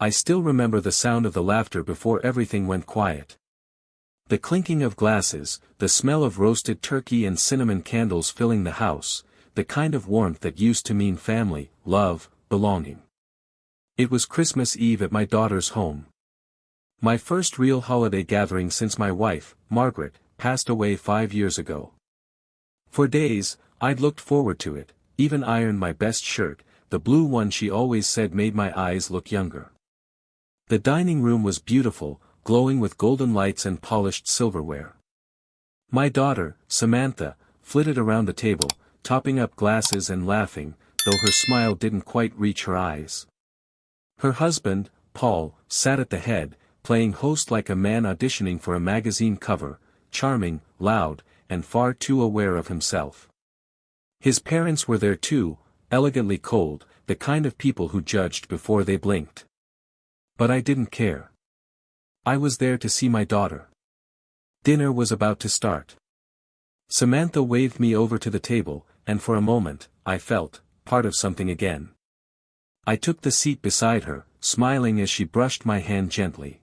I still remember the sound of the laughter before everything went quiet. The clinking of glasses, the smell of roasted turkey and cinnamon candles filling the house, the kind of warmth that used to mean family, love, belonging. It was Christmas Eve at my daughter's home. My first real holiday gathering since my wife, Margaret, passed away 5 years ago. For days, I'd looked forward to it, even ironed my best shirt, the blue one she always said made my eyes look younger. The dining room was beautiful, glowing with golden lights and polished silverware. My daughter, Samantha, flitted around the table, topping up glasses and laughing, though her smile didn't quite reach her eyes. Her husband, Paul, sat at the head, playing host like a man auditioning for a magazine cover, charming, loud, and far too aware of himself. His parents were there too, elegantly cold, the kind of people who judged before they blinked. But I didn't care. I was there to see my daughter. Dinner was about to start. Samantha waved me over to the table, and for a moment, I felt part of something again. I took the seat beside her, smiling as she brushed my hand gently.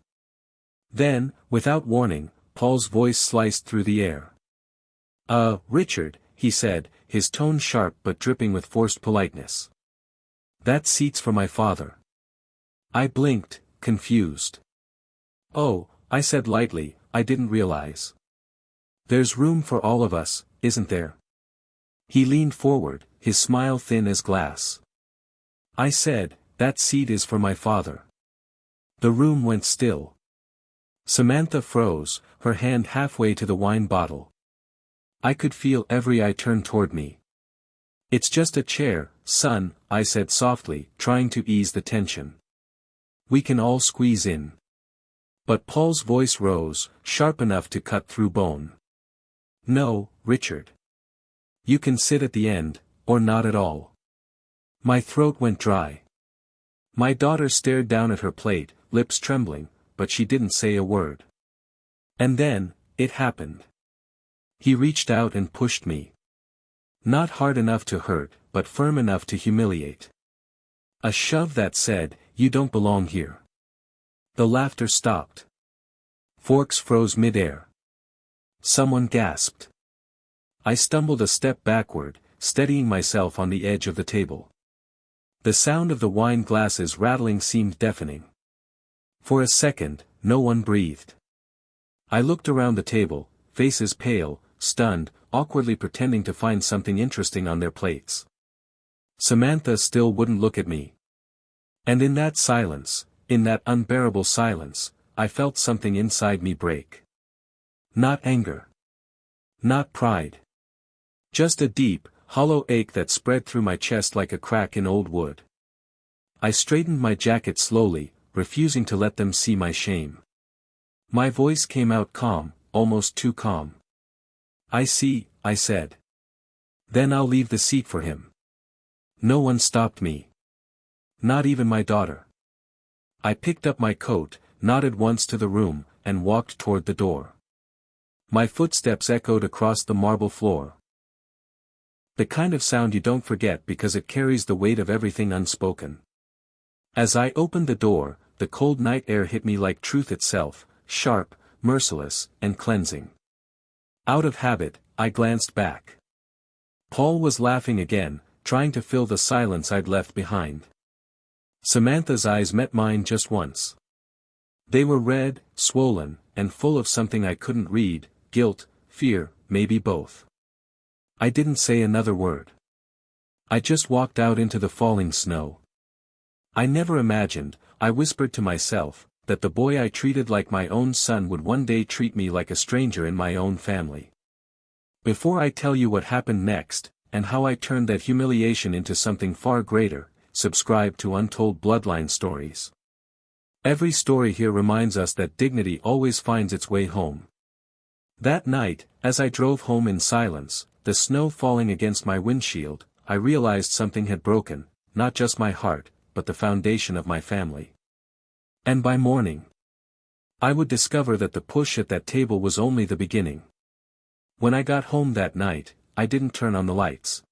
Then, without warning, Paul's voice sliced through the air. Richard," he said, his tone sharp but dripping with forced politeness. "That seat's for my father." I blinked, confused. "Oh," I said lightly, "I didn't realize." "There's room for all of us, isn't there?" He leaned forward, his smile thin as glass. I said, "That seat is for my father." The room went still. Samantha froze, her hand halfway to the wine bottle. I could feel every eye turn toward me. "It's just a chair, son," I said softly, trying to ease the tension. "We can all squeeze in." But Paul's voice rose, sharp enough to cut through bone. "No, Richard. You can sit at the end, or not at all." My throat went dry. My daughter stared down at her plate, lips trembling, but she didn't say a word. And then, it happened. He reached out and pushed me. Not hard enough to hurt, but firm enough to humiliate. A shove that said, "You don't belong here." The laughter stopped. Forks froze mid-air. Someone gasped. I stumbled a step backward, steadying myself on the edge of the table. The sound of the wine glasses rattling seemed deafening. For a second, no one breathed. I looked around the table, faces pale, stunned, awkwardly pretending to find something interesting on their plates. Samantha still wouldn't look at me. And in that silence, in that unbearable silence, I felt something inside me break. Not anger. Not pride. Just a deep, hollow ache that spread through my chest like a crack in old wood. I straightened my jacket slowly, refusing to let them see my shame. My voice came out calm, almost too calm. "I see," I said. "Then I'll leave the seat for him." No one stopped me. Not even my daughter. I picked up my coat, nodded once to the room, and walked toward the door. My footsteps echoed across the marble floor. The kind of sound you don't forget because it carries the weight of everything unspoken. As I opened the door, the cold night air hit me like truth itself, sharp, merciless, and cleansing. Out of habit, I glanced back. Paul was laughing again, trying to fill the silence I'd left behind. Samantha's eyes met mine just once. They were red, swollen, and full of something I couldn't read, guilt, fear, maybe both. I didn't say another word. I just walked out into the falling snow. I never imagined, I whispered to myself, that the boy I treated like my own son would one day treat me like a stranger in my own family. Before I tell you what happened next, and how I turned that humiliation into something far greater, subscribe to Untold Bloodline Stories. Every story here reminds us that dignity always finds its way home. That night, as I drove home in silence, the snow falling against my windshield, I realized something had broken, not just my heart, but the foundation of my family. And by morning, I would discover that the push at that table was only the beginning. When I got home that night, I didn't turn on the lights.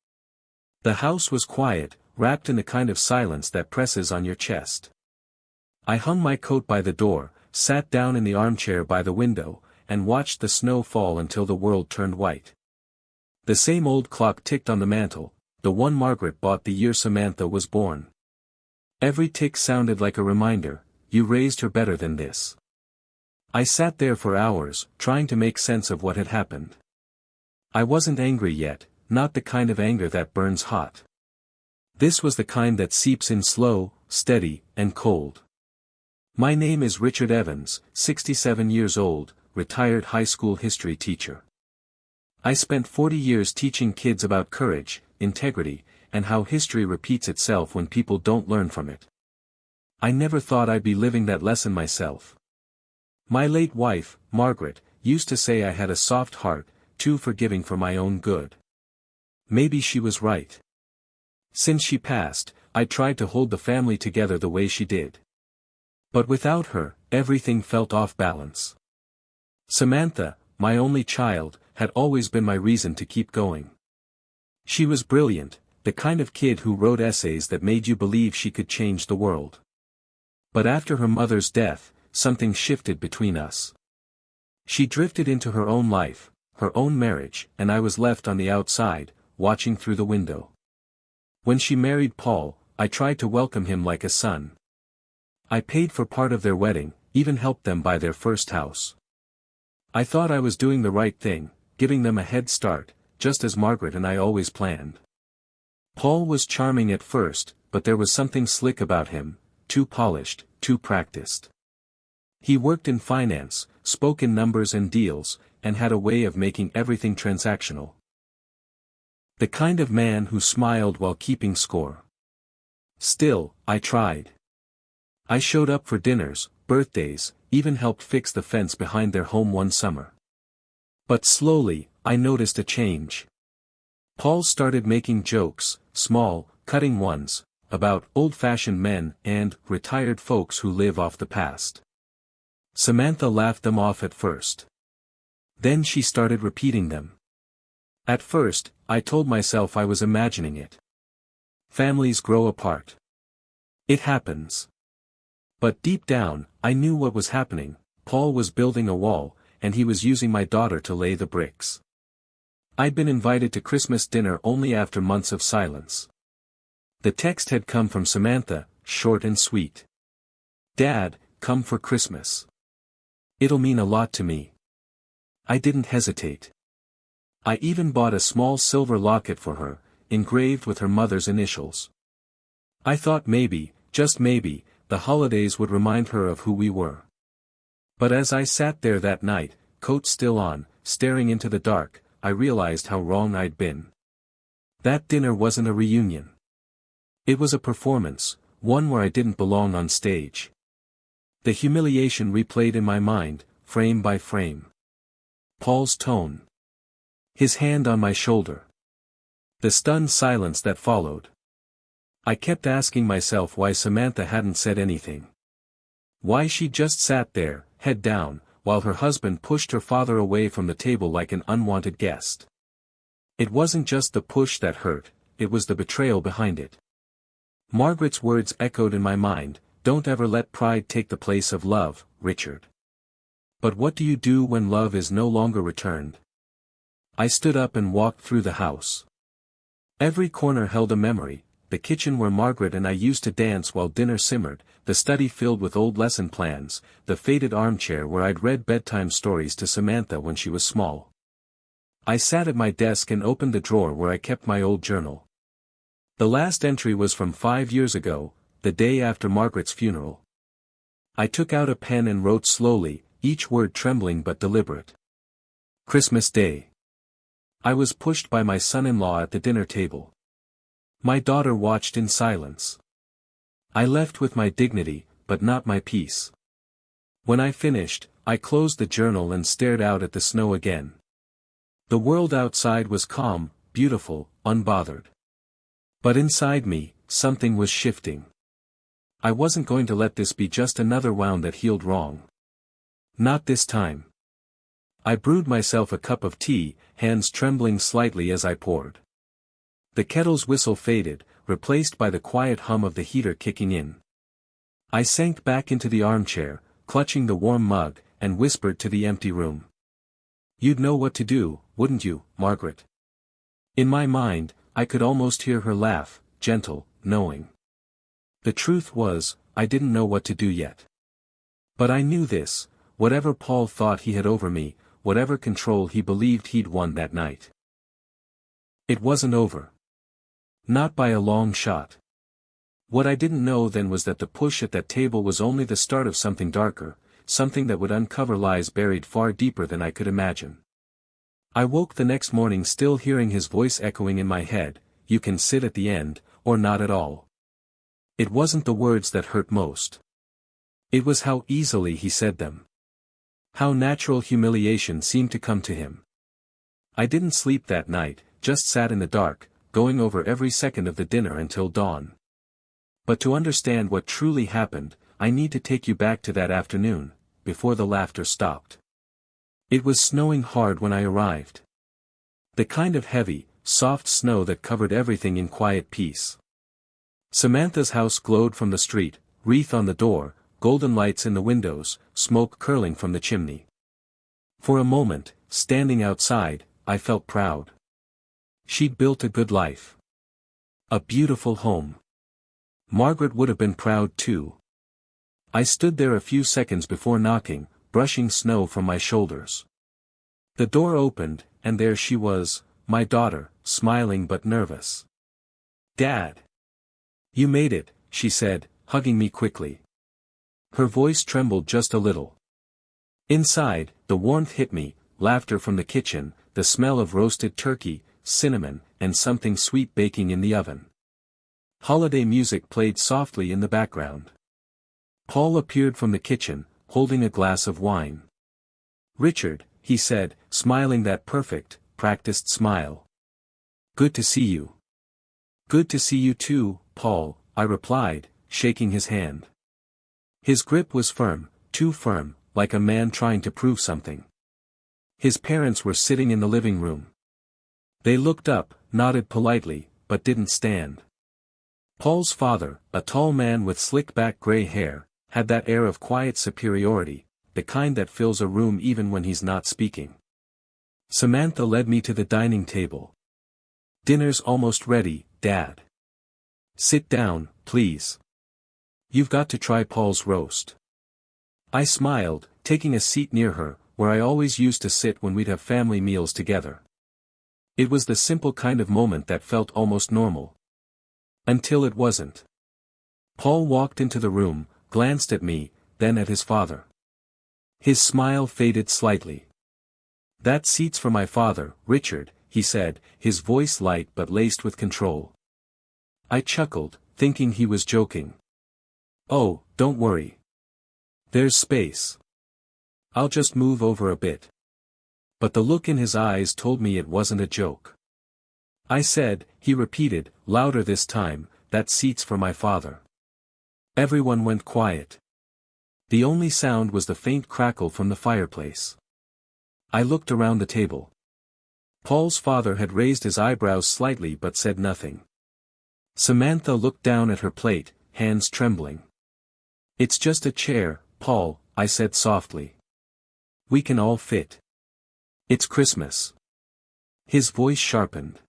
The house was quiet, wrapped in the kind of silence that presses on your chest. I hung my coat by the door, sat down in the armchair by the window, and watched the snow fall until the world turned white. The same old clock ticked on the mantel, the one Margaret bought the year Samantha was born. Every tick sounded like a reminder, you raised her better than this. I sat there for hours, trying to make sense of what had happened. I wasn't angry yet, not the kind of anger that burns hot. This was the kind that seeps in slow, steady, and cold. My name is Richard Evans, 67 years old, retired high school history teacher. I spent 40 years teaching kids about courage, integrity, and how history repeats itself when people don't learn from it. I never thought I'd be living that lesson myself. My late wife, Margaret, used to say I had a soft heart, too forgiving for my own good. Maybe she was right. Since she passed, I tried to hold the family together the way she did. But without her, everything felt off balance. Samantha, my only child, had always been my reason to keep going. She was brilliant, the kind of kid who wrote essays that made you believe she could change the world. But after her mother's death, something shifted between us. She drifted into her own life, her own marriage, and I was left on the outside, watching through the window. When she married Paul, I tried to welcome him like a son. I paid for part of their wedding, even helped them buy their first house. I thought I was doing the right thing, giving them a head start, just as Margaret and I always planned. Paul was charming at first, but there was something slick about him, too polished, too practiced. He worked in finance, spoke in numbers and deals, and had a way of making everything transactional. The kind of man who smiled while keeping score. Still, I tried. I showed up for dinners, birthdays, even helped fix the fence behind their home one summer. But slowly, I noticed a change. Paul started making jokes, small, cutting ones, about old-fashioned men and retired folks who live off the past. Samantha laughed them off at first. Then she started repeating them. At first, I told myself I was imagining it. Families grow apart. It happens. But deep down, I knew what was happening. Paul was building a wall, and he was using my daughter to lay the bricks. I'd been invited to Christmas dinner only after months of silence. The text had come from Samantha, short and sweet. Dad, come for Christmas. It'll mean a lot to me. I didn't hesitate. I even bought a small silver locket for her, engraved with her mother's initials. I thought maybe, just maybe, the holidays would remind her of who we were. But as I sat there that night, coat still on, staring into the dark, I realized how wrong I'd been. That dinner wasn't a reunion. It was a performance, one where I didn't belong on stage. The humiliation replayed in my mind, frame by frame. Paul's tone. His hand on my shoulder. The stunned silence that followed. I kept asking myself why Samantha hadn't said anything. Why she just sat there, head down, while her husband pushed her father away from the table like an unwanted guest. It wasn't just the push that hurt, it was the betrayal behind it. Margaret's words echoed in my mind, "Don't ever let pride take the place of love, Richard." But what do you do when love is no longer returned? I stood up and walked through the house. Every corner held a memory, the kitchen where Margaret and I used to dance while dinner simmered, the study filled with old lesson plans, the faded armchair where I'd read bedtime stories to Samantha when she was small. I sat at my desk and opened the drawer where I kept my old journal. The last entry was from 5 years ago, the day after Margaret's funeral. I took out a pen and wrote slowly, each word trembling but deliberate. Christmas Day. I was pushed by my son-in-law at the dinner table. My daughter watched in silence. I left with my dignity, but not my peace. When I finished, I closed the journal and stared out at the snow again. The world outside was calm, beautiful, unbothered. But inside me, something was shifting. I wasn't going to let this be just another wound that healed wrong. Not this time. I brewed myself a cup of tea, hands trembling slightly as I poured. The kettle's whistle faded, replaced by the quiet hum of the heater kicking in. I sank back into the armchair, clutching the warm mug, and whispered to the empty room. "You'd know what to do, wouldn't you, Margaret?" In my mind, I could almost hear her laugh, gentle, knowing. The truth was, I didn't know what to do yet. But I knew this: whatever Paul thought he had over me, whatever control he believed he'd won that night, it wasn't over. Not by a long shot. What I didn't know then was that the push at that table was only the start of something darker, something that would uncover lies buried far deeper than I could imagine. I woke the next morning still hearing his voice echoing in my head, "You can sit at the end, or not at all." It wasn't the words that hurt most. It was how easily he said them. How natural humiliation seemed to come to him. I didn't sleep that night, just sat in the dark, going over every second of the dinner until dawn. But to understand what truly happened, I need to take you back to that afternoon, before the laughter stopped. It was snowing hard when I arrived. The kind of heavy, soft snow that covered everything in quiet peace. Samantha's house glowed from the street, wreath on the door, golden lights in the windows, smoke curling from the chimney. For a moment, standing outside, I felt proud. She'd built a good life. A beautiful home. Margaret would have been proud too. I stood there a few seconds before knocking, brushing snow from my shoulders. The door opened, and there she was, my daughter, smiling but nervous. "Dad! You made it," she said, hugging me quickly. Her voice trembled just a little. Inside, the warmth hit me, laughter from the kitchen, the smell of roasted turkey, cinnamon, and something sweet baking in the oven. Holiday music played softly in the background. Paul appeared from the kitchen, holding a glass of wine. "Richard," he said, smiling that perfect, practiced smile. "Good to see you." "Good to see you too, Paul," I replied, shaking his hand. His grip was firm, too firm, like a man trying to prove something. His parents were sitting in the living room. They looked up, nodded politely, but didn't stand. Paul's father, a tall man with slick-back gray hair, had that air of quiet superiority, the kind that fills a room even when he's not speaking. Samantha led me to the dining table. "Dinner's almost ready, Dad. Sit down, please. You've got to try Paul's roast." I smiled, taking a seat near her, where I always used to sit when we'd have family meals together. It was the simple kind of moment that felt almost normal. Until it wasn't. Paul walked into the room, glanced at me, then at his father. His smile faded slightly. "That seat's for my father, Richard," he said, his voice light but laced with control. I chuckled, thinking he was joking. "Oh, don't worry. There's space. I'll just move over a bit." But the look in his eyes told me it wasn't a joke. "I said," he repeated, louder this time, "that seat's for my father." Everyone went quiet. The only sound was the faint crackle from the fireplace. I looked around the table. Paul's father had raised his eyebrows slightly but said nothing. Samantha looked down at her plate, hands trembling. "It's just a chair, Paul," I said softly. "We can all fit. It's Christmas." His voice sharpened.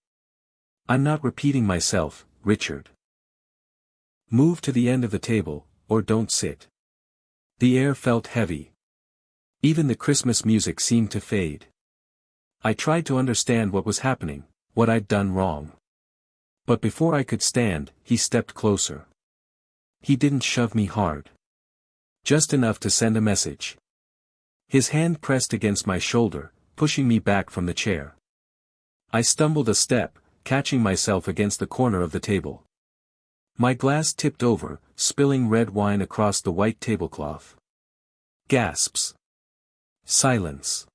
"I'm not repeating myself, Richard. Move to the end of the table, or don't sit." The air felt heavy. Even the Christmas music seemed to fade. I tried to understand what was happening, what I'd done wrong. But before I could stand, he stepped closer. He didn't shove me hard. Just enough to send a message. His hand pressed against my shoulder, pushing me back from the chair. I stumbled a step, catching myself against the corner of the table. My glass tipped over, spilling red wine across the white tablecloth. Gasps. Silence.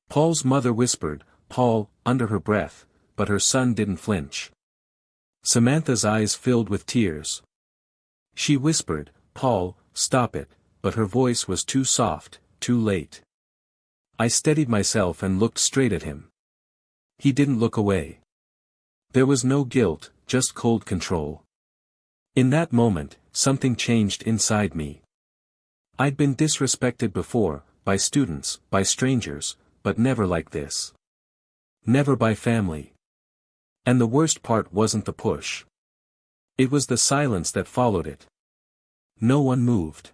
Paul's mother whispered, "Paul," under her breath, but her son didn't flinch. Samantha's eyes filled with tears. She whispered, "Paul, stop it," but her voice was too soft, too late. I steadied myself and looked straight at him. He didn't look away. There was no guilt, just cold control. In that moment, something changed inside me. I'd been disrespected before, by students, by strangers, but never like this. Never by family. And the worst part wasn't the push. It was the silence that followed it. No one moved.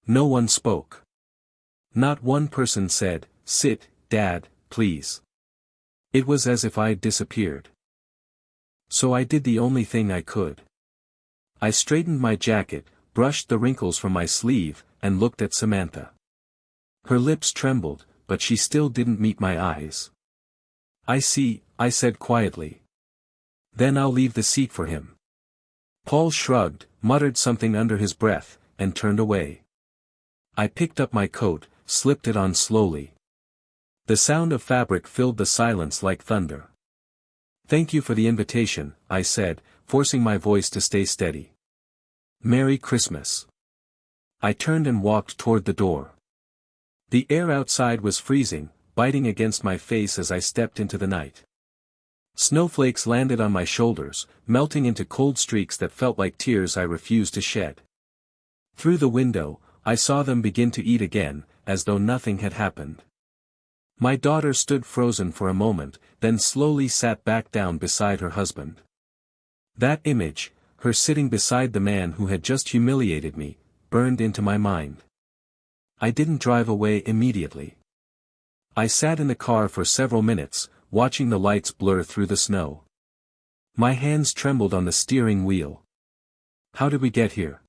No one spoke. Not one person said, "Sit, Dad, please." It was as if I'd disappeared. So I did the only thing I could. I straightened my jacket, brushed the wrinkles from my sleeve, and looked at Samantha. Her lips trembled, but she still didn't meet my eyes. "I see," I said quietly. "Then I'll leave the seat for him." Paul shrugged, muttered something under his breath, and turned away. I picked up my coat, slipped it on slowly. The sound of fabric filled the silence like thunder. "Thank you for the invitation," I said, forcing my voice to stay steady. "Merry Christmas." I turned and walked toward the door. The air outside was freezing, biting against my face as I stepped into the night. Snowflakes landed on my shoulders, melting into cold streaks that felt like tears I refused to shed. Through the window, I saw them begin to eat again, as though nothing had happened. My daughter stood frozen for a moment, then slowly sat back down beside her husband. That image, her sitting beside the man who had just humiliated me, burned into my mind. I didn't drive away immediately. I sat in the car for several minutes, watching the lights blur through the snow. My hands trembled on the steering wheel. How did we get here?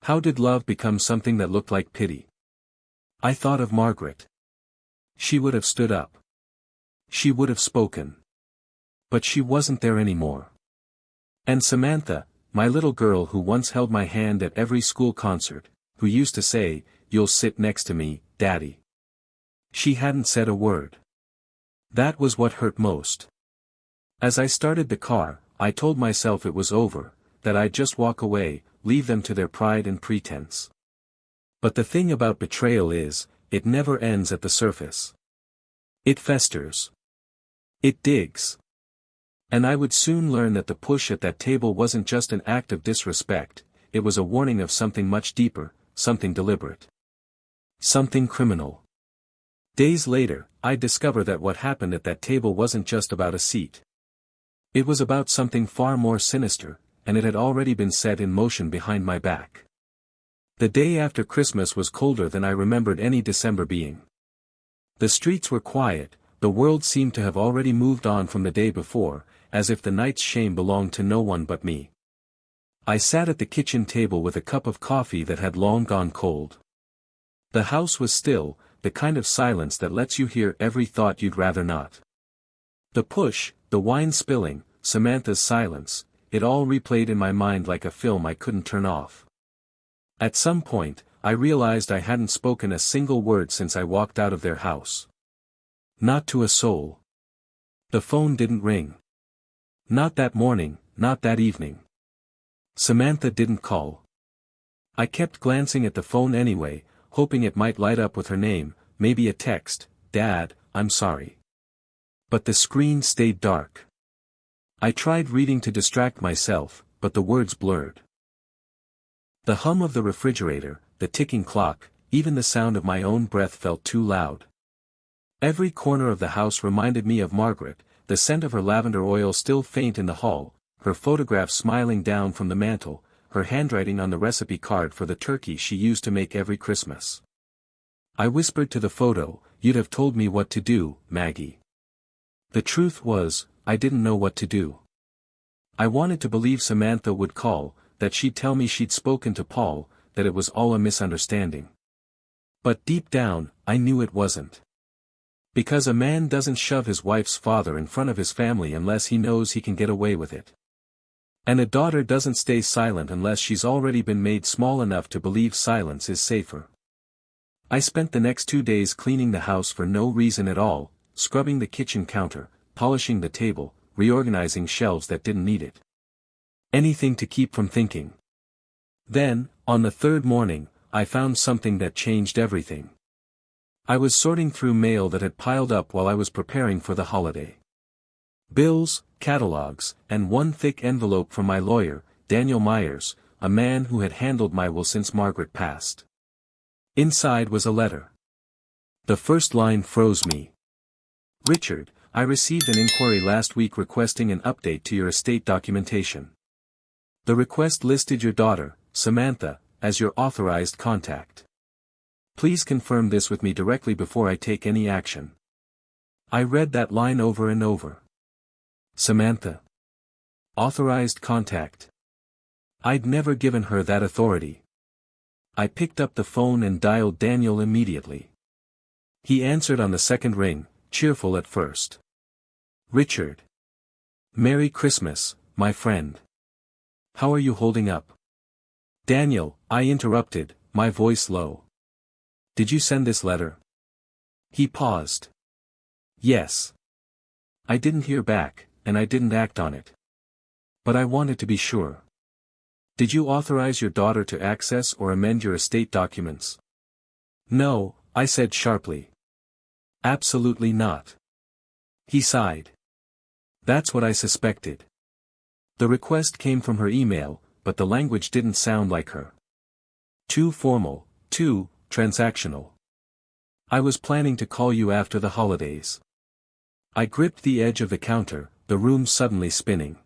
How did love become something that looked like pity? I thought of Margaret. She would have stood up. She would have spoken. But she wasn't there anymore. And Samantha, my little girl who once held my hand at every school concert, who used to say, "You'll sit next to me, Daddy." She hadn't said a word. That was what hurt most. As I started the car, I told myself it was over, that I'd just walk away, leave them to their pride and pretense. But the thing about betrayal is, it never ends at the surface. It festers. It digs. And I would soon learn that the push at that table wasn't just an act of disrespect, it was a warning of something much deeper, something deliberate. Something criminal. Days later, I discovered that what happened at that table wasn't just about a seat. It was about something far more sinister, and it had already been set in motion behind my back. The day after Christmas was colder than I remembered any December being. The streets were quiet, the world seemed to have already moved on from the day before, as if the night's shame belonged to no one but me. I sat at the kitchen table with a cup of coffee that had long gone cold. The house was still, the kind of silence that lets you hear every thought you'd rather not. The push, the wine spilling, Samantha's silence, it all replayed in my mind like a film I couldn't turn off. At some point, I realized I hadn't spoken a single word since I walked out of their house. Not to a soul. The phone didn't ring. Not that morning, not that evening. Samantha didn't call. I kept glancing at the phone anyway, hoping it might light up with her name, maybe a text, "Dad, I'm sorry." But the screen stayed dark. I tried reading to distract myself, but the words blurred. The hum of the refrigerator, the ticking clock, even the sound of my own breath felt too loud. Every corner of the house reminded me of Margaret, the scent of her lavender oil still faint in the hall, her photograph smiling down from the mantel, her handwriting on the recipe card for the turkey she used to make every Christmas. I whispered to the photo, "You'd have told me what to do, Maggie." The truth was, I didn't know what to do. I wanted to believe Samantha would call, that she'd tell me she'd spoken to Paul, that it was all a misunderstanding. But deep down, I knew it wasn't. Because a man doesn't shove his wife's father in front of his family unless he knows he can get away with it. And a daughter doesn't stay silent unless she's already been made small enough to believe silence is safer. I spent the next 2 days cleaning the house for no reason at all, scrubbing the kitchen counter, polishing the table, reorganizing shelves that didn't need it. Anything to keep from thinking. Then, on the third morning, I found something that changed everything. I was sorting through mail that had piled up while I was preparing for the holiday. Bills, catalogs, and one thick envelope from my lawyer, Daniel Myers, a man who had handled my will since Margaret passed. Inside was a letter. The first line froze me. Richard, I received an inquiry last week requesting an update to your estate documentation. The request listed your daughter, Samantha, as your authorized contact. Please confirm this with me directly before I take any action. I read that line over and over. Samantha. Authorized contact. I'd never given her that authority. I picked up the phone and dialed Daniel immediately. He answered on the second ring, cheerful at first. Richard. Merry Christmas, my friend. How are you holding up? Daniel, I interrupted, my voice low. Did you send this letter? He paused. Yes. I didn't hear back, and I didn't act on it. But I wanted to be sure. Did you authorize your daughter to access or amend your estate documents? No, I said sharply. Absolutely not. He sighed. That's what I suspected. The request came from her email, but the language didn't sound like her. Too formal, too transactional. I was planning to call you after the holidays. I gripped the edge of the counter, the room suddenly spinning.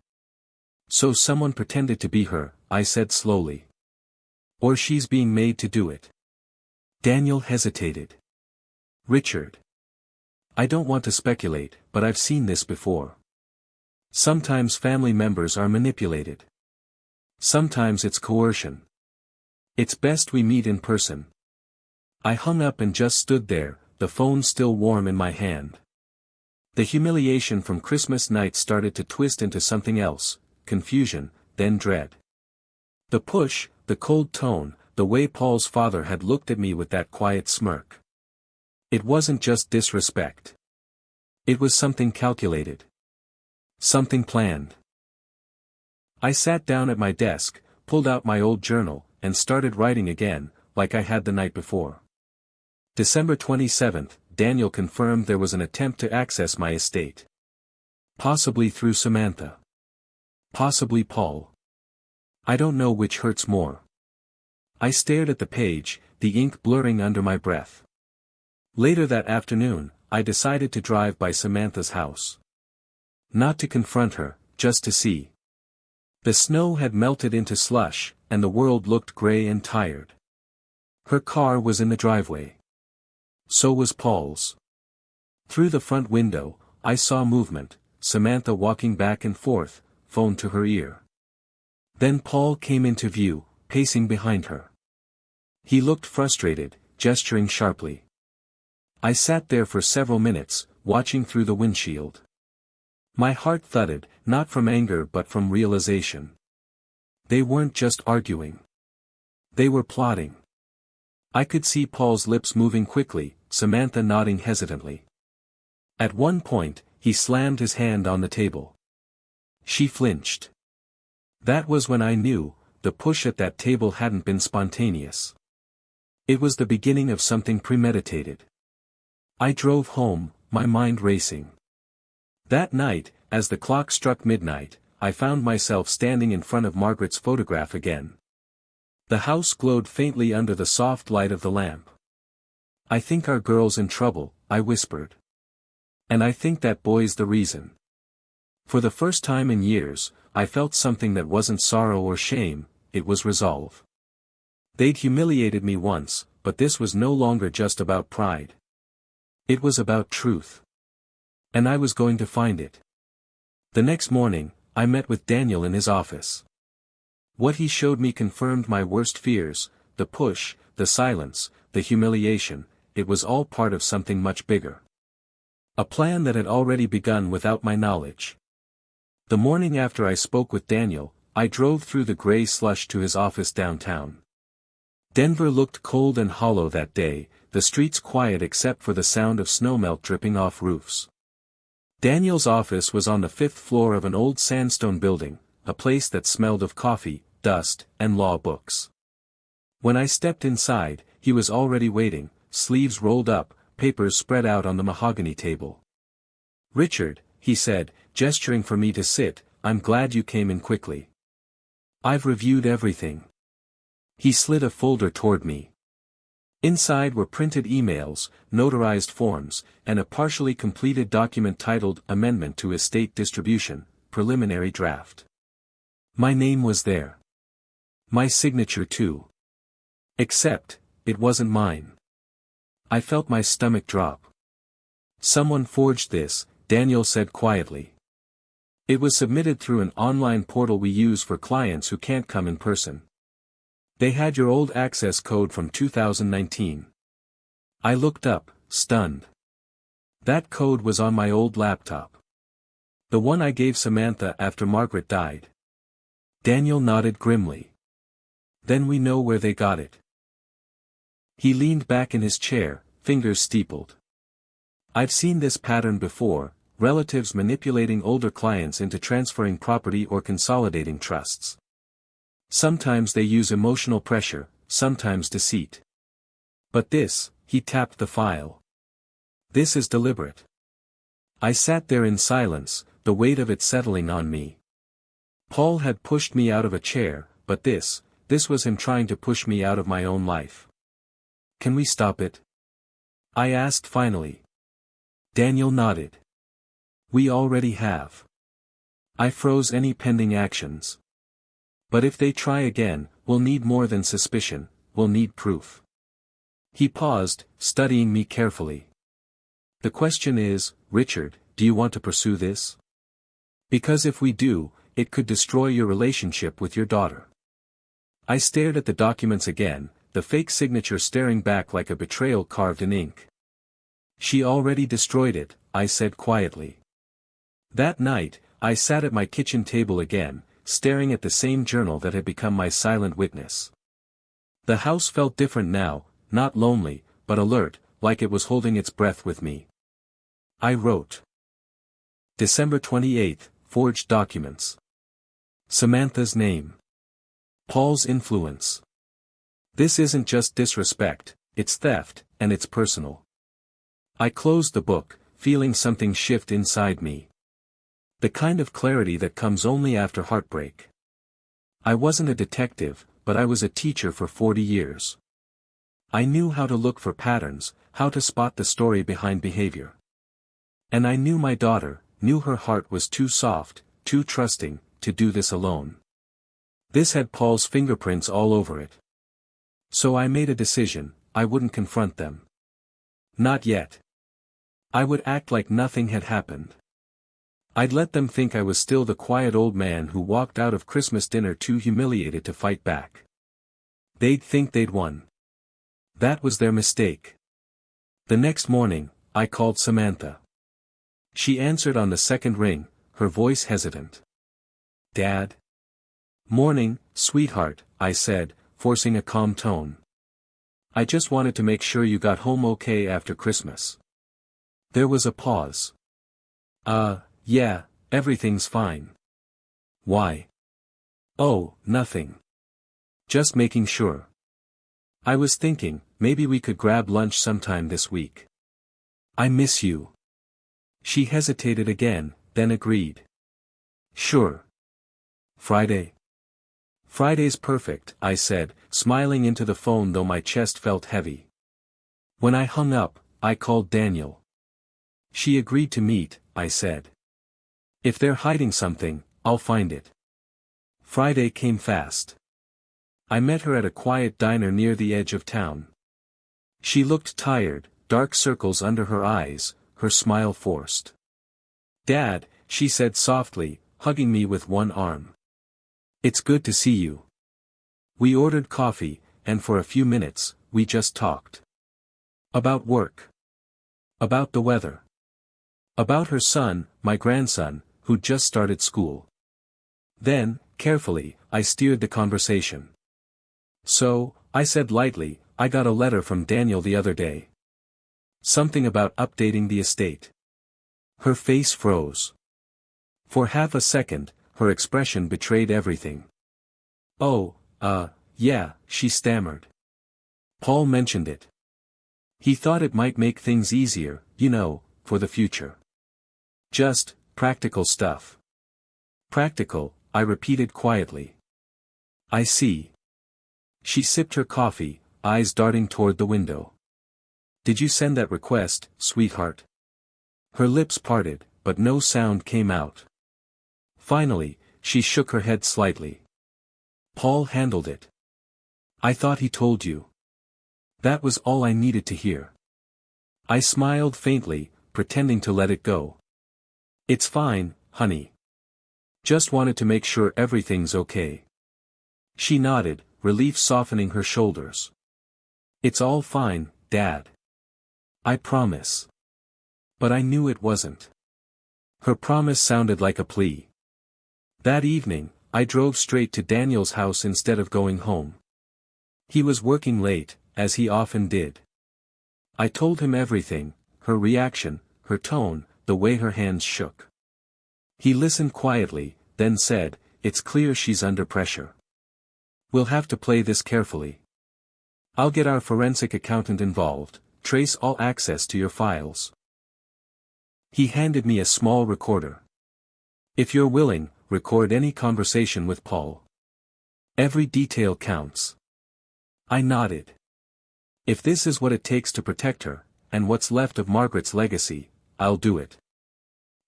So someone pretended to be her, I said slowly. Or she's being made to do it. Daniel hesitated. Richard. I don't want to speculate, but I've seen this before. Sometimes family members are manipulated. Sometimes it's coercion. It's best we meet in person. I hung up and just stood there, the phone still warm in my hand. The humiliation from Christmas night started to twist into something else, confusion, then dread. The push, the cold tone, the way Paul's father had looked at me with that quiet smirk. It wasn't just disrespect. It was something calculated. Something planned. I sat down at my desk, pulled out my old journal, and started writing again, like I had the night before. December 27th, Daniel confirmed there was an attempt to access my estate. Possibly through Samantha. Possibly Paul. I don't know which hurts more. I stared at the page, the ink blurring under my breath. Later that afternoon, I decided to drive by Samantha's house. Not to confront her, just to see. The snow had melted into slush, and the world looked gray and tired. Her car was in the driveway. So was Paul's. Through the front window, I saw movement, Samantha walking back and forth, phone to her ear. Then Paul came into view, pacing behind her. He looked frustrated, gesturing sharply. I sat there for several minutes, watching through the windshield. My heart thudded, not from anger but from realization. They weren't just arguing. They were plotting. I could see Paul's lips moving quickly, Samantha nodding hesitantly. At one point, he slammed his hand on the table. She flinched. That was when I knew, the push at that table hadn't been spontaneous. It was the beginning of something premeditated. I drove home, my mind racing. That night, as the clock struck midnight, I found myself standing in front of Margaret's photograph again. The house glowed faintly under the soft light of the lamp. I think our girl's in trouble, I whispered. And I think that boy's the reason. For the first time in years, I felt something that wasn't sorrow or shame, it was resolve. They'd humiliated me once, but this was no longer just about pride. It was about truth. And I was going to find it. The next morning, I met with Daniel in his office. What he showed me confirmed my worst fears, the push, the silence, the humiliation, it was all part of something much bigger. A plan that had already begun without my knowledge. The morning after I spoke with Daniel, I drove through the gray slush to his office downtown. Denver looked cold and hollow that day, the streets quiet except for the sound of snowmelt dripping off roofs. Daniel's office was on the 5th floor of an old sandstone building, a place that smelled of coffee, dust, and law books. When I stepped inside, he was already waiting, sleeves rolled up, papers spread out on the mahogany table. "Richard," he said, gesturing for me to sit, "I'm glad you came in quickly. I've reviewed everything. He slid a folder toward me. Inside were printed emails, notarized forms, and a partially completed document titled Amendment to Estate Distribution, Preliminary Draft. My name was there. My signature too. Except, it wasn't mine. I felt my stomach drop. Someone forged this, Daniel said quietly. It was submitted through an online portal we use for clients who can't come in person. They had your old access code from 2019. I looked up, stunned. That code was on my old laptop. The one I gave Samantha after Margaret died. Daniel nodded grimly. Then we know where they got it. He leaned back in his chair, fingers steepled. I've seen this pattern before, relatives manipulating older clients into transferring property or consolidating trusts. Sometimes they use emotional pressure, sometimes deceit. But this, he tapped the file. This is deliberate. I sat there in silence, the weight of it settling on me. Paul had pushed me out of a chair, but this was him trying to push me out of my own life. Can we stop it? I asked finally. Daniel nodded. We already have. I froze any pending actions. But if they try again, we'll need more than suspicion, we'll need proof. He paused, studying me carefully. The question is, Richard, do you want to pursue this? Because if we do, it could destroy your relationship with your daughter. I stared at the documents again, the fake signature staring back like a betrayal carved in ink. She already destroyed it, I said quietly. That night, I sat at my kitchen table again, staring at the same journal that had become my silent witness. The house felt different now, not lonely, but alert, like it was holding its breath with me. I wrote. December 28, forged documents. Samantha's name. Paul's influence. This isn't just disrespect, it's theft, and it's personal. I closed the book, feeling something shift inside me. The kind of clarity that comes only after heartbreak. I wasn't a detective, but I was a teacher for 40 years. I knew how to look for patterns, how to spot the story behind behavior. And I knew my daughter, knew her heart was too soft, too trusting, to do this alone. This had Paul's fingerprints all over it. So I made a decision, I wouldn't confront them. Not yet. I would act like nothing had happened. I'd let them think I was still the quiet old man who walked out of Christmas dinner too humiliated to fight back. They'd think they'd won. That was their mistake. The next morning, I called Samantha. She answered on the second ring, her voice hesitant. Dad? Morning, sweetheart, I said, forcing a calm tone. I just wanted to make sure you got home okay after Christmas. There was a pause. Yeah, everything's fine. Why? Oh, nothing. Just making sure. I was thinking, maybe we could grab lunch sometime this week. I miss you. She hesitated again, then agreed. Sure. Friday? Friday's perfect, I said, smiling into the phone though my chest felt heavy. When I hung up, I called Daniel. She agreed to meet, I said. If they're hiding something, I'll find it. Friday came fast. I met her at a quiet diner near the edge of town. She looked tired, dark circles under her eyes, her smile forced. Dad, she said softly, hugging me with one arm. It's good to see you. We ordered coffee, and for a few minutes, we just talked. About work. About the weather. About her son, my grandson, who'd just started school. Then, carefully, I steered the conversation. So, I said lightly, I got a letter from Daniel the other day. Something about updating the estate. Her face froze. For half a second, her expression betrayed everything. Oh, yeah, she stammered. Paul mentioned it. He thought it might make things easier, you know, for the future. Just, practical stuff. Practical, I repeated quietly. I see. She sipped her coffee, eyes darting toward the window. Did you send that request, sweetheart? Her lips parted, but no sound came out. Finally, she shook her head slightly. Paul handled it. I thought he told you. That was all I needed to hear. I smiled faintly, pretending to let it go. It's fine, honey. Just wanted to make sure everything's okay. She nodded, relief softening her shoulders. It's all fine, Dad. I promise. But I knew it wasn't. Her promise sounded like a plea. That evening, I drove straight to Daniel's house instead of going home. He was working late, as he often did. I told him everything, her reaction, her tone, the way her hands shook. He listened quietly, then said, "It's clear she's under pressure. We'll have to play this carefully. I'll get our forensic accountant involved, trace all access to your files." He handed me a small recorder. "If you're willing, record any conversation with Paul. Every detail counts." I nodded. If this is what it takes to protect her, and what's left of Margaret's legacy, I'll do it.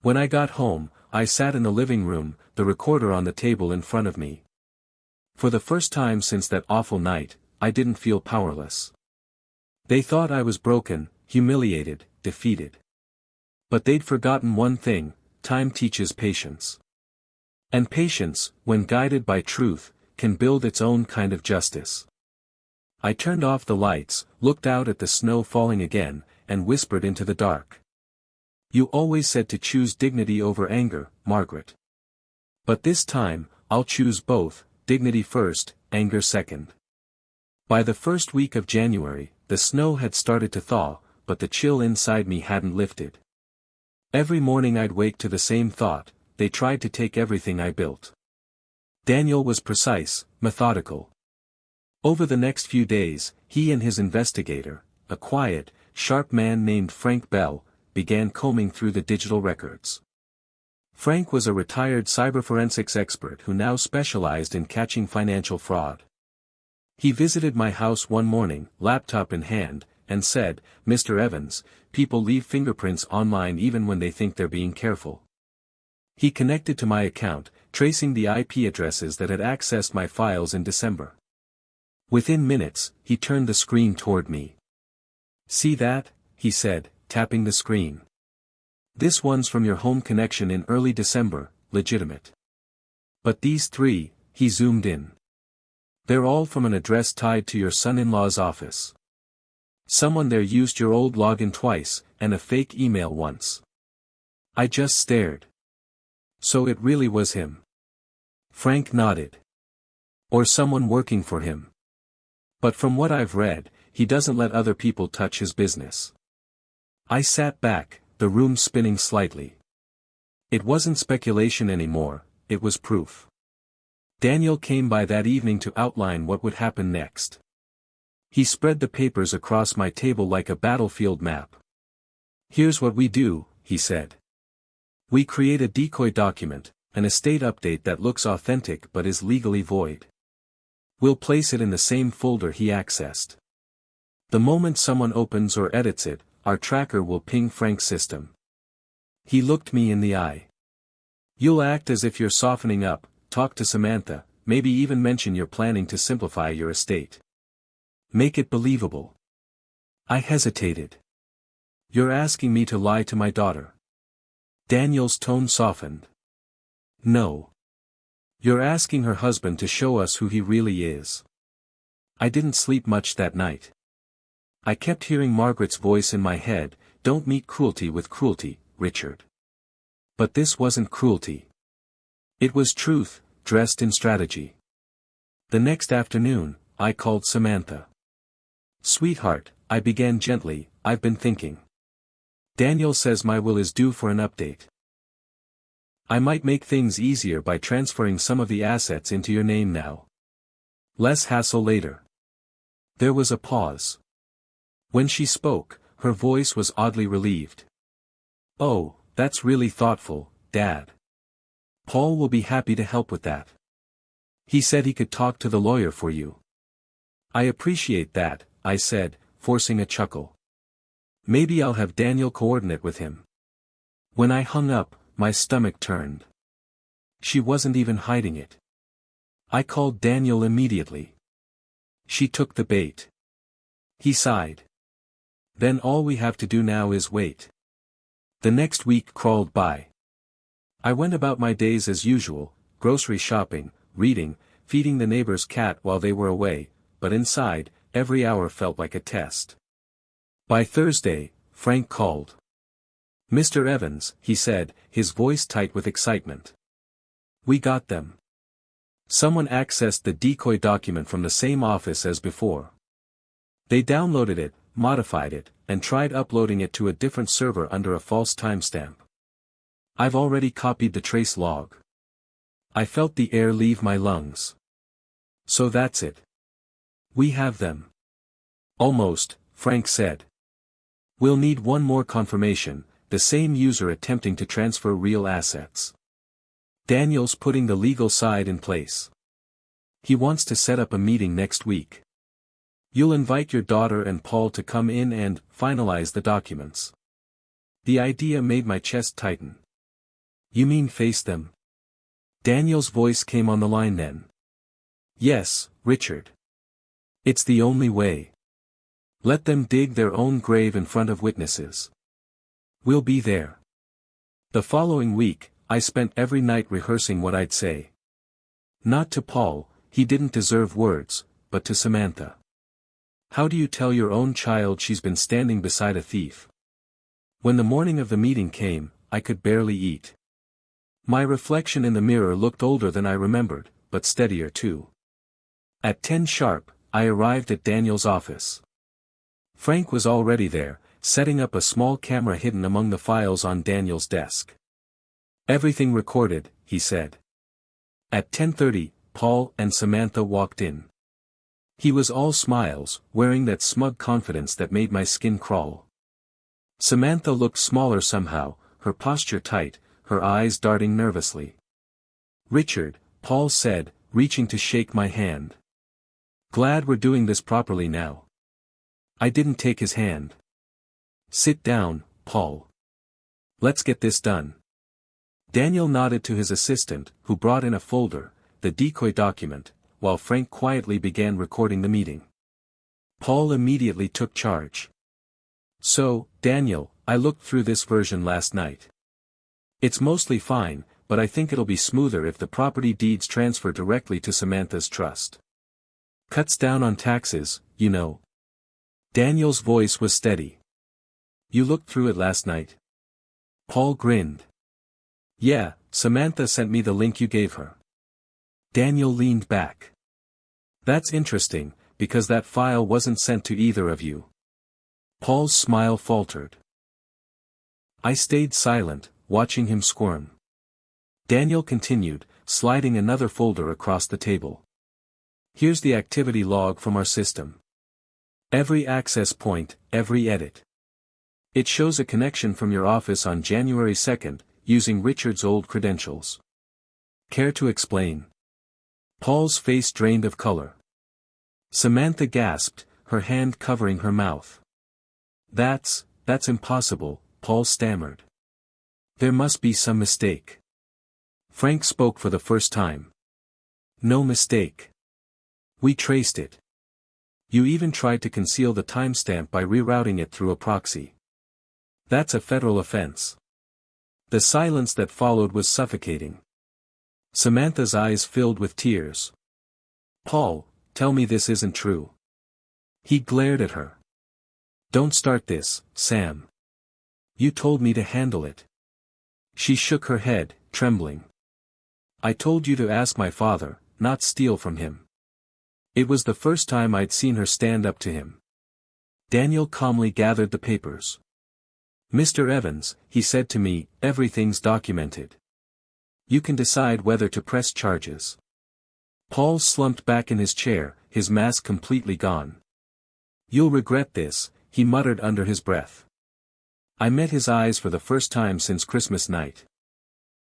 When I got home, I sat in the living room, the recorder on the table in front of me. For the first time since that awful night, I didn't feel powerless. They thought I was broken, humiliated, defeated. But they'd forgotten one thing: time teaches patience. And patience, when guided by truth, can build its own kind of justice. I turned off the lights, looked out at the snow falling again, and whispered into the dark. You always said to choose dignity over anger, Margaret. But this time, I'll choose both, dignity first, anger second. By the first week of January, the snow had started to thaw, but the chill inside me hadn't lifted. Every morning I'd wake to the same thought: they tried to take everything I built. Daniel was precise, methodical. Over the next few days, he and his investigator, a quiet, sharp man named Frank Bell, began combing through the digital records. Frank was a retired cyberforensics expert who now specialized in catching financial fraud. He visited my house one morning, laptop in hand, and said, "Mr. Evans, people leave fingerprints online even when they think they're being careful." He connected to my account, tracing the IP addresses that had accessed my files in December. Within minutes, he turned the screen toward me. "See that?" he said, tapping the screen. "This one's from your home connection in early December, legitimate. But these three," he zoomed in. "They're all from an address tied to your son-in-law's office. Someone there used your old login twice, and a fake email once." I just stared. So it really was him. Frank nodded. Or someone working for him. But from what I've read, he doesn't let other people touch his business. I sat back, the room spinning slightly. It wasn't speculation anymore, it was proof. Daniel came by that evening to outline what would happen next. He spread the papers across my table like a battlefield map. "Here's what we do," he said. "We create a decoy document, an estate update that looks authentic but is legally void. We'll place it in the same folder he accessed. The moment someone opens or edits it, our tracker will ping Frank's system." He looked me in the eye. "You'll act as if you're softening up, talk to Samantha, maybe even mention you're planning to simplify your estate. Make it believable." I hesitated. "You're asking me to lie to my daughter?" Daniel's tone softened. "No. You're asking her husband to show us who he really is." I didn't sleep much that night. I kept hearing Margaret's voice in my head, "Don't meet cruelty with cruelty, Richard." But this wasn't cruelty. It was truth, dressed in strategy. The next afternoon, I called Samantha. "Sweetheart," I began gently, "I've been thinking. Daniel says my will is due for an update. I might make things easier by transferring some of the assets into your name now. Less hassle later." There was a pause. When she spoke, her voice was oddly relieved. "Oh, that's really thoughtful, Dad. Paul will be happy to help with that." He said he could talk to the lawyer for you. I appreciate that, I said, forcing a chuckle. Maybe I'll have Daniel coordinate with him. When I hung up, my stomach turned. She wasn't even hiding it. I called Daniel immediately. She took the bait. He sighed. Then all we have to do now is wait. The next week crawled by. I went about my days as usual, grocery shopping, reading, feeding the neighbor's cat while they were away, but inside, every hour felt like a test. By Thursday, Frank called. "Mr. Evans," he said, his voice tight with excitement. "We got them. Someone accessed the decoy document from the same office as before. They downloaded it, modified it, and tried uploading it to a different server under a false timestamp. I've already copied the trace log." I felt the air leave my lungs. "So that's it. We have them." "Almost," Frank said. "We'll need one more confirmation, the same user attempting to transfer real assets. Daniel's putting the legal side in place. He wants to set up a meeting next week. You'll invite your daughter and Paul to come in and finalize the documents." The idea made my chest tighten. "You mean face them?" Daniel's voice came on the line then. "Yes, Richard. It's the only way. Let them dig their own grave in front of witnesses. We'll be there." The following week, I spent every night rehearsing what I'd say. Not to Paul, he didn't deserve words, but to Samantha. How do you tell your own child she's been standing beside a thief? When the morning of the meeting came, I could barely eat. My reflection in the mirror looked older than I remembered, but steadier too. At 10 sharp, I arrived at Daniel's office. Frank was already there, setting up a small camera hidden among the files on Daniel's desk. "Everything recorded," he said. At 10:30, Paul and Samantha walked in. He was all smiles, wearing that smug confidence that made my skin crawl. Samantha looked smaller somehow, her posture tight, her eyes darting nervously. "Richard," Paul said, reaching to shake my hand. "Glad we're doing this properly now." I didn't take his hand. "Sit down, Paul. Let's get this done." Daniel nodded to his assistant, who brought in a folder, the decoy document, while Frank quietly began recording the meeting. Paul immediately took charge. "So, Daniel, I looked through this version last night. It's mostly fine, but I think it'll be smoother if the property deeds transfer directly to Samantha's trust. Cuts down on taxes, you know." Daniel's voice was steady. "You looked through it last night?" Paul grinned. "Yeah, Samantha sent me the link you gave her." Daniel leaned back. "That's interesting, because that file wasn't sent to either of you." Paul's smile faltered. I stayed silent, watching him squirm. Daniel continued, sliding another folder across the table. "Here's the activity log from our system. Every access point, every edit. It shows a connection from your office on January 2nd, using Richard's old credentials. Care to explain?" Paul's face drained of color. Samantha gasped, her hand covering her mouth. That's impossible," Paul stammered. "There must be some mistake." Frank spoke for the first time. "No mistake. We traced it. You even tried to conceal the timestamp by rerouting it through a proxy. That's a federal offense." The silence that followed was suffocating. Samantha's eyes filled with tears. "Paul, tell me this isn't true." He glared at her. "Don't start this, Sam. You told me to handle it." She shook her head, trembling. "I told you to ask my father, not steal from him." It was the first time I'd seen her stand up to him. Daniel calmly gathered the papers. "Mr. Evans," he said to me, "everything's documented. You can decide whether to press charges." Paul slumped back in his chair, his mask completely gone. "You'll regret this," he muttered under his breath. I met his eyes for the first time since Christmas night.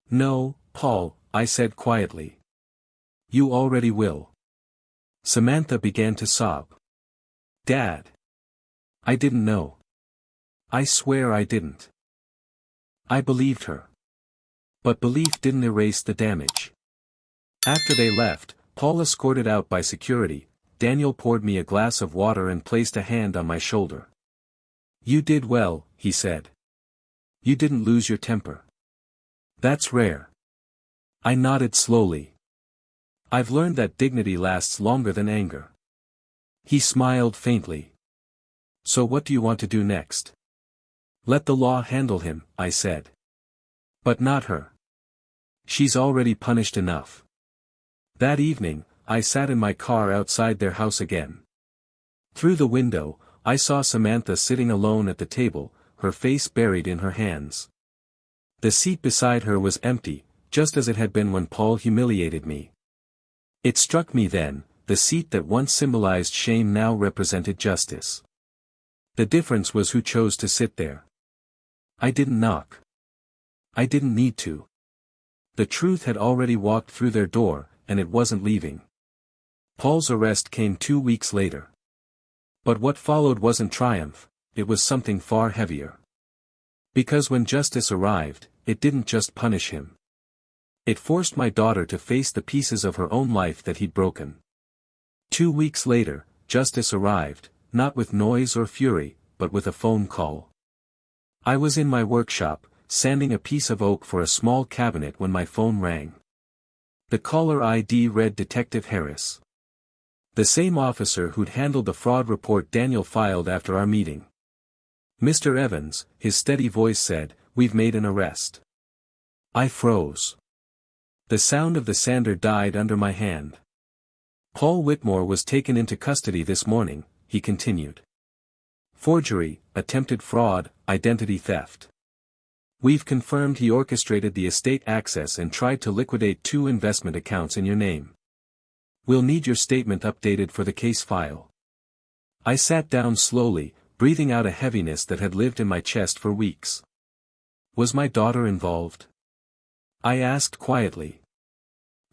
"No, Paul," I said quietly. You already will. Samantha began to sob. Dad. I didn't know. I swear I didn't. I believed her. But belief didn't erase the damage. After they left, Paul escorted out by security, Daniel poured me a glass of water and placed a hand on my shoulder. You did well, he said. You didn't lose your temper. That's rare. I nodded slowly. I've learned that dignity lasts longer than anger. He smiled faintly. So what do you want to do next? Let the law handle him, I said. But not her. She's already punished enough. That evening, I sat in my car outside their house again. Through the window, I saw Samantha sitting alone at the table, her face buried in her hands. The seat beside her was empty, just as it had been when Paul humiliated me. It struck me then, the seat that once symbolized shame now represented justice. The difference was who chose to sit there. I didn't knock. I didn't need to. The truth had already walked through their door, and it wasn't leaving. Paul's arrest came 2 weeks later. But what followed wasn't triumph, it was something far heavier. Because when justice arrived, it didn't just punish him. It forced my daughter to face the pieces of her own life that he'd broken. 2 weeks later, justice arrived, not with noise or fury, but with a phone call. I was in my workshop, sanding a piece of oak for a small cabinet when my phone rang. The caller ID read Detective Harris. The same officer who'd handled the fraud report Daniel filed after our meeting. Mr. Evans, his steady voice said, "We've made an arrest." I froze. The sound of the sander died under my hand. Paul Whitmore was taken into custody this morning, he continued. Forgery, attempted fraud, identity theft. We've confirmed he orchestrated the estate access and tried to liquidate 2 investment accounts in your name. We'll need your statement updated for the case file. I sat down slowly, breathing out a heaviness that had lived in my chest for weeks. Was my daughter involved? I asked quietly.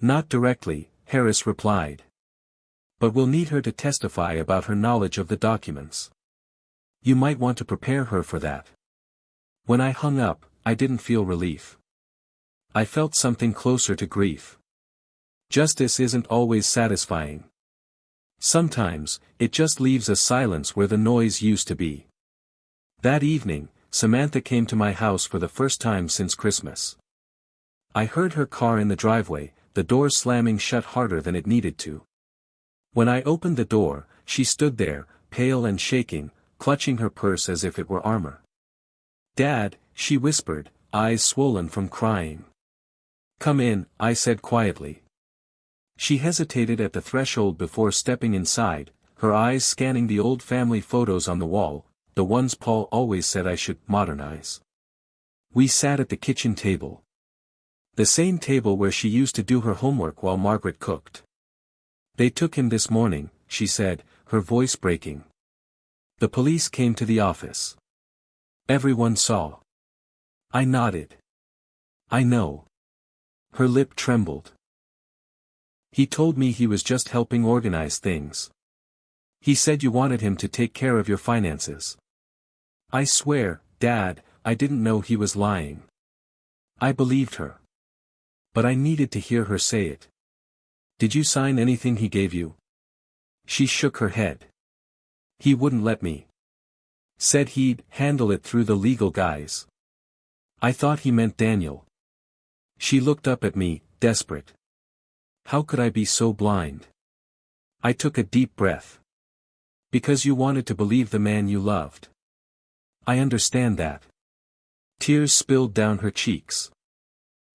Not directly, Harris replied. But we'll need her to testify about her knowledge of the documents. You might want to prepare her for that. When I hung up, I didn't feel relief. I felt something closer to grief. Justice isn't always satisfying. Sometimes, it just leaves a silence where the noise used to be. That evening, Samantha came to my house for the first time since Christmas. I heard her car in the driveway, the door slamming shut harder than it needed to. When I opened the door, she stood there, pale and shaking, clutching her purse as if it were armor. Dad, she whispered, eyes swollen from crying. Come in, I said quietly. She hesitated at the threshold before stepping inside, her eyes scanning the old family photos on the wall, the ones Paul always said I should modernize. We sat at the kitchen table. The same table where she used to do her homework while Margaret cooked. They took him this morning, she said, her voice breaking. The police came to the office. Everyone saw. I nodded. I know. Her lip trembled. He told me he was just helping organize things. He said you wanted him to take care of your finances. I swear, Dad, I didn't know he was lying. I believed her. But I needed to hear her say it. Did you sign anything he gave you? She shook her head. He wouldn't let me. Said he'd handle it through the legal guys. I thought he meant Daniel. She looked up at me, desperate. How could I be so blind? I took a deep breath. Because you wanted to believe the man you loved. I understand that. Tears spilled down her cheeks.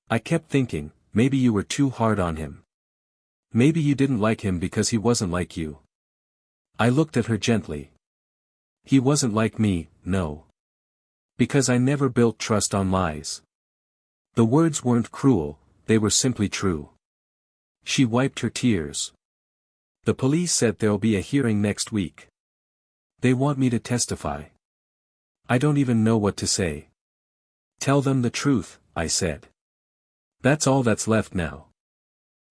I kept thinking, maybe you were too hard on him. Maybe you didn't like him because he wasn't like you. I looked at her gently. He wasn't like me, no. Because I never built trust on lies. The words weren't cruel, they were simply true. She wiped her tears. The police said there'll be a hearing next week. They want me to testify. I don't even know what to say. Tell them the truth, I said. That's all that's left now.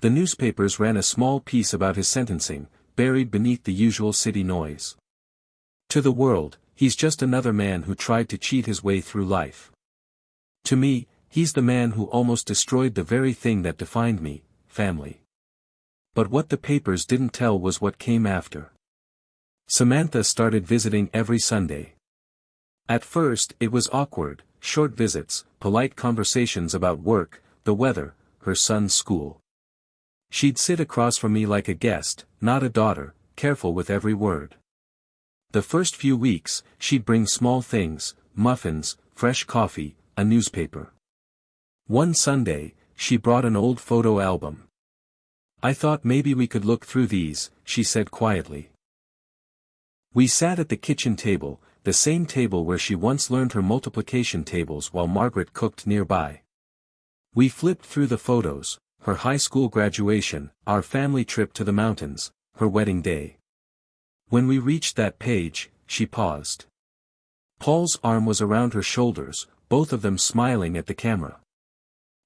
The newspapers ran a small piece about his sentencing, buried beneath the usual city noise. To the world, he's just another man who tried to cheat his way through life. To me, he's the man who almost destroyed the very thing that defined me, family. But what the papers didn't tell was what came after. Samantha started visiting every Sunday. At first, it was awkward, short visits, polite conversations about work, the weather, her son's school. She'd sit across from me like a guest, not a daughter, careful with every word. The first few weeks, she'd bring small things, muffins, fresh coffee, a newspaper. One Sunday, she brought an old photo album. "I thought maybe we could look through these," she said quietly. We sat at the kitchen table, the same table where she once learned her multiplication tables while Margaret cooked nearby. We flipped through the photos, her high school graduation, our family trip to the mountains, her wedding day. When we reached that page, she paused. Paul's arm was around her shoulders, both of them smiling at the camera.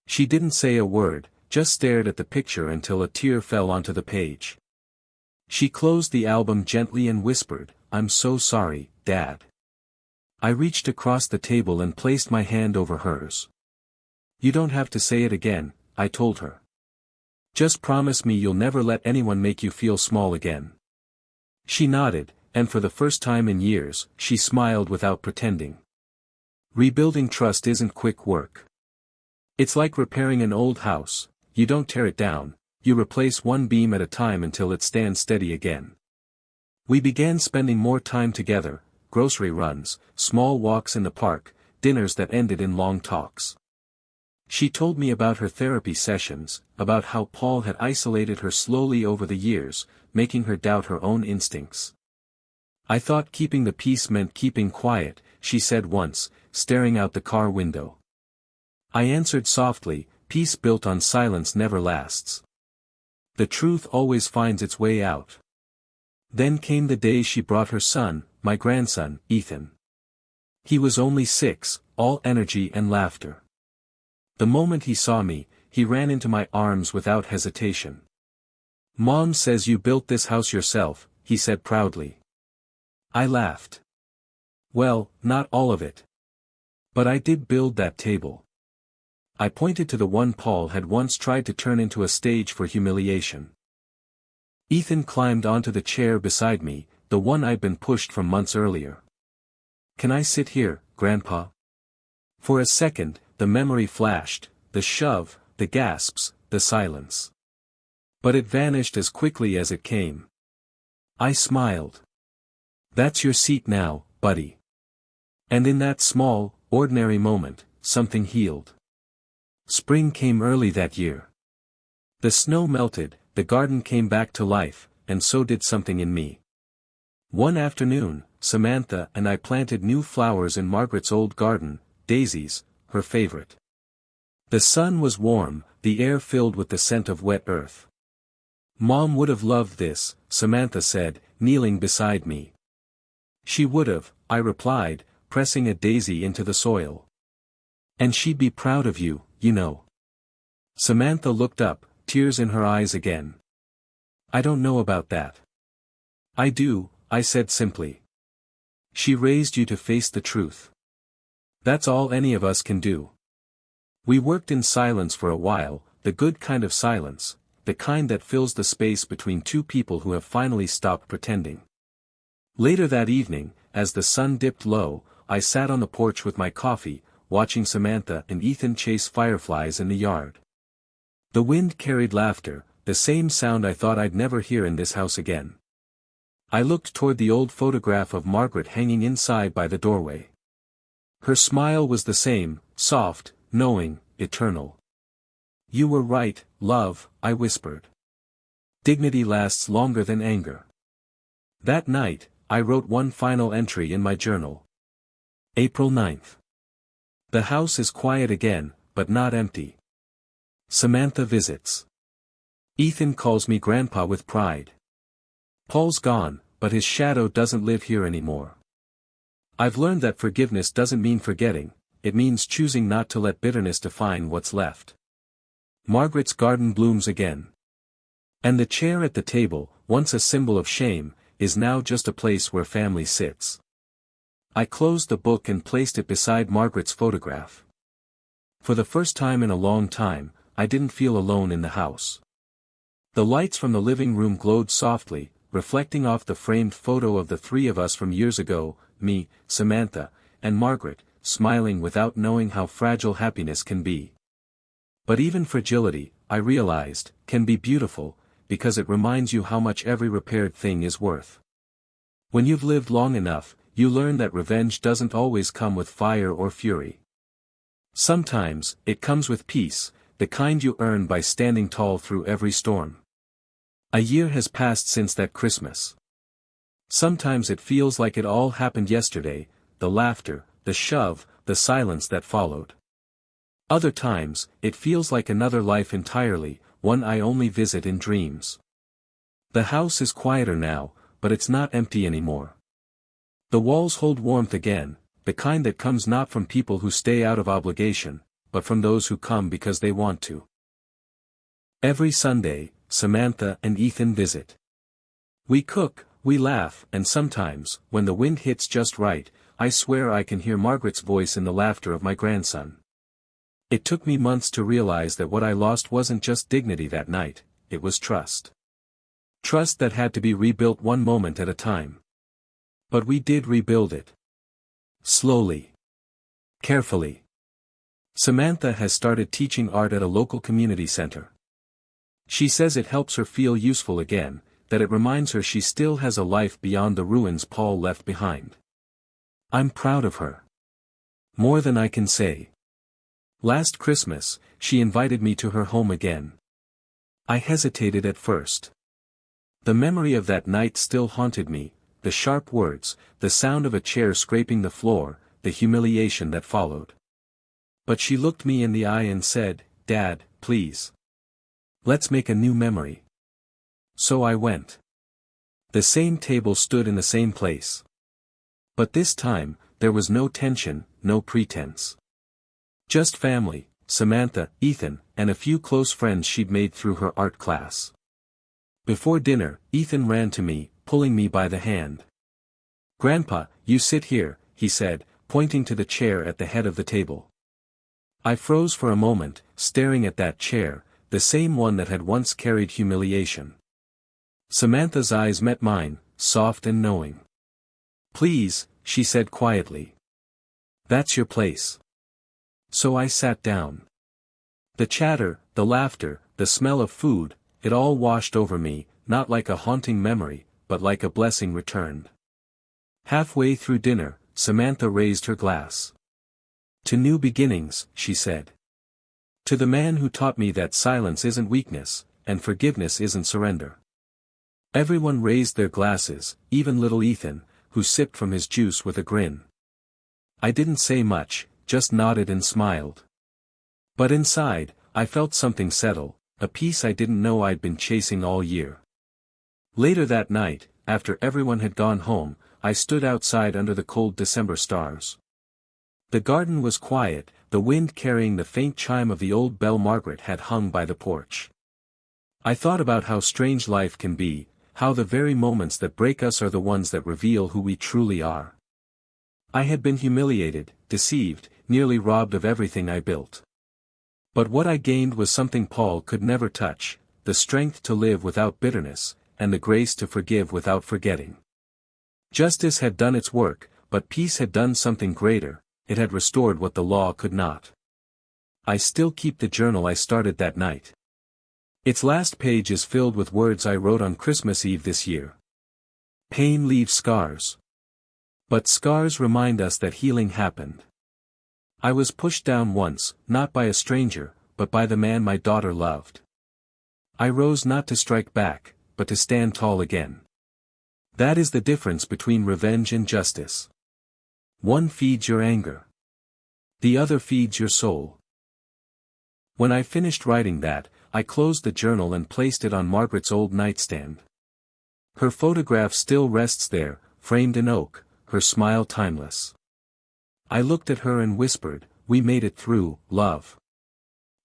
She didn't say a word, just stared at the picture until a tear fell onto the page. She closed the album gently and whispered, "I'm so sorry, Dad." I reached across the table and placed my hand over hers. "You don't have to say it again," I told her. "Just promise me you'll never let anyone make you feel small again." She nodded, and for the first time in years, she smiled without pretending. Rebuilding trust isn't quick work. It's like repairing an old house. You don't tear it down, you replace one beam at a time until it stands steady again. We began spending more time together, grocery runs, small walks in the park, dinners that ended in long talks. She told me about her therapy sessions, about how Paul had isolated her slowly over the years, making her doubt her own instincts. "I thought keeping the peace meant keeping quiet," she said once, staring out the car window. I answered softly, "Peace built on silence never lasts. The truth always finds its way out." Then came the day she brought her son, my grandson, Ethan. He was only 6, all energy and laughter. The moment he saw me, he ran into my arms without hesitation. "Mom says you built this house yourself," he said proudly. I laughed. "Well, not all of it. But I did build that table." I pointed to the one Paul had once tried to turn into a stage for humiliation. Ethan climbed onto the chair beside me, the one I'd been pushed from months earlier. "Can I sit here, Grandpa?" For a second, the memory flashed, the shove, the gasps, the silence. But it vanished as quickly as it came. I smiled. "That's your seat now, buddy." And in that small, ordinary moment, something healed. Spring came early that year. The snow melted, the garden came back to life, and so did something in me. One afternoon, Samantha and I planted new flowers in Margaret's old garden, daisies, her favorite. The sun was warm, the air filled with the scent of wet earth. "Mom would have loved this," Samantha said, kneeling beside me. "She would have," I replied, pressing a daisy into the soil. "And she'd be proud of you, you know." Samantha looked up, tears in her eyes again. "I don't know about that." "I do," I said simply. "She raised you to face the truth. That's all any of us can do." We worked in silence for a while, the good kind of silence, the kind that fills the space between two people who have finally stopped pretending. Later that evening, as the sun dipped low, I sat on the porch with my coffee, watching Samantha and Ethan chase fireflies in the yard. The wind carried laughter, the same sound I thought I'd never hear in this house again. I looked toward the old photograph of Margaret hanging inside by the doorway. Her smile was the same, soft, knowing, eternal. "You were right, love," I whispered. "Dignity lasts longer than anger." That night, I wrote one final entry in my journal. April 9th. The house is quiet again, but not empty. Samantha visits. Ethan calls me Grandpa with pride. Paul's gone, but his shadow doesn't live here anymore. I've learned that forgiveness doesn't mean forgetting, it means choosing not to let bitterness define what's left. Margaret's garden blooms again. And the chair at the table, once a symbol of shame, is now just a place where family sits. I closed the book and placed it beside Margaret's photograph. For the first time in a long time, I didn't feel alone in the house. The lights from the living room glowed softly, reflecting off the framed photo of the three of us from years ago, me, Samantha, and Margaret, smiling without knowing how fragile happiness can be. But even fragility, I realized, can be beautiful, because it reminds you how much every repaired thing is worth. When you've lived long enough, you learn that revenge doesn't always come with fire or fury. Sometimes, it comes with peace, the kind you earn by standing tall through every storm. A year has passed since that Christmas. Sometimes it feels like it all happened yesterday, the laughter, the shove, the silence that followed. Other times, it feels like another life entirely, one I only visit in dreams. The house is quieter now, but it's not empty anymore. The walls hold warmth again, the kind that comes not from people who stay out of obligation, but from those who come because they want to. Every Sunday, Samantha and Ethan visit. We cook, we laugh, and sometimes, when the wind hits just right, I swear I can hear Margaret's voice in the laughter of my grandson. It took me months to realize that what I lost wasn't just dignity that night, it was trust. Trust that had to be rebuilt one moment at a time. But we did rebuild it. Slowly. Carefully. Samantha has started teaching art at a local community center. She says it helps her feel useful again, that it reminds her she still has a life beyond the ruins Paul left behind. I'm proud of her. More than I can say. Last Christmas, she invited me to her home again. I hesitated at first. The memory of that night still haunted me, the sharp words, the sound of a chair scraping the floor, the humiliation that followed. But she looked me in the eye and said, "Dad, please. Let's make a new memory." So I went. The same table stood in the same place. But this time, there was no tension, no pretense. Just family, Samantha, Ethan, and a few close friends she'd made through her art class. Before dinner, Ethan ran to me, pulling me by the hand. "Grandpa, you sit here," he said, pointing to the chair at the head of the table. I froze for a moment, staring at that chair, the same one that had once carried humiliation. Samantha's eyes met mine, soft and knowing. "Please," she said quietly. "That's your place." So I sat down. The chatter, the laughter, the smell of food, it all washed over me, not like a haunting memory, but like a blessing returned. Halfway through dinner, Samantha raised her glass. "To new beginnings," she said. "To the man who taught me that silence isn't weakness, and forgiveness isn't surrender." Everyone raised their glasses, even little Ethan, who sipped from his juice with a grin. I didn't say much, just nodded and smiled. But inside, I felt something settle, a peace I didn't know I'd been chasing all year. Later that night, after everyone had gone home, I stood outside under the cold December stars. The garden was quiet, the wind carrying the faint chime of the old bell Margaret had hung by the porch. I thought about how strange life can be, how the very moments that break us are the ones that reveal who we truly are. I had been humiliated, deceived, nearly robbed of everything I built. But what I gained was something Paul could never touch, the strength to live without bitterness, and the grace to forgive without forgetting. Justice had done its work, but peace had done something greater, it had restored what the law could not. I still keep the journal I started that night. Its last page is filled with words I wrote on Christmas Eve this year. Pain leaves scars. But scars remind us that healing happened. I was pushed down once, not by a stranger, but by the man my daughter loved. I rose not to strike back, but to stand tall again. That is the difference between revenge and justice. One feeds your anger. The other feeds your soul. When I finished writing that, I closed the journal and placed it on Margaret's old nightstand. Her photograph still rests there, framed in oak, her smile timeless. I looked at her and whispered, "We made it through, love.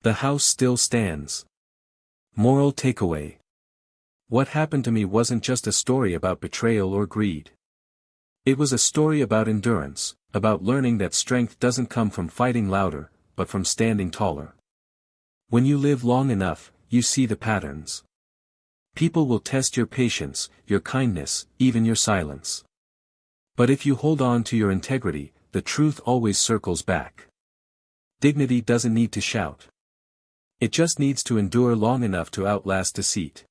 The house still stands." Moral takeaway. What happened to me wasn't just a story about betrayal or greed. It was a story about endurance, about learning that strength doesn't come from fighting louder, but from standing taller. When you live long enough, you see the patterns. People will test your patience, your kindness, even your silence. But if you hold on to your integrity, the truth always circles back. Dignity doesn't need to shout. It just needs to endure long enough to outlast deceit.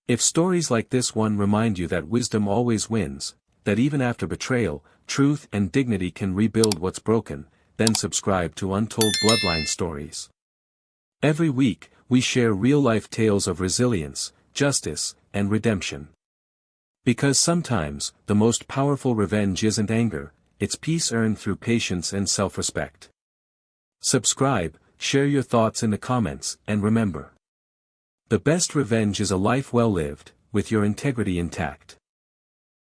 If stories like this one remind you that wisdom always wins, that even after betrayal, truth and dignity can rebuild what's broken, then subscribe to Untold Bloodline Stories. Every week, we share real-life tales of resilience, justice, and redemption. Because sometimes, the most powerful revenge isn't anger, it's peace earned through patience and self-respect. Subscribe, share your thoughts in the comments, and remember: the best revenge is a life well lived, with your integrity intact.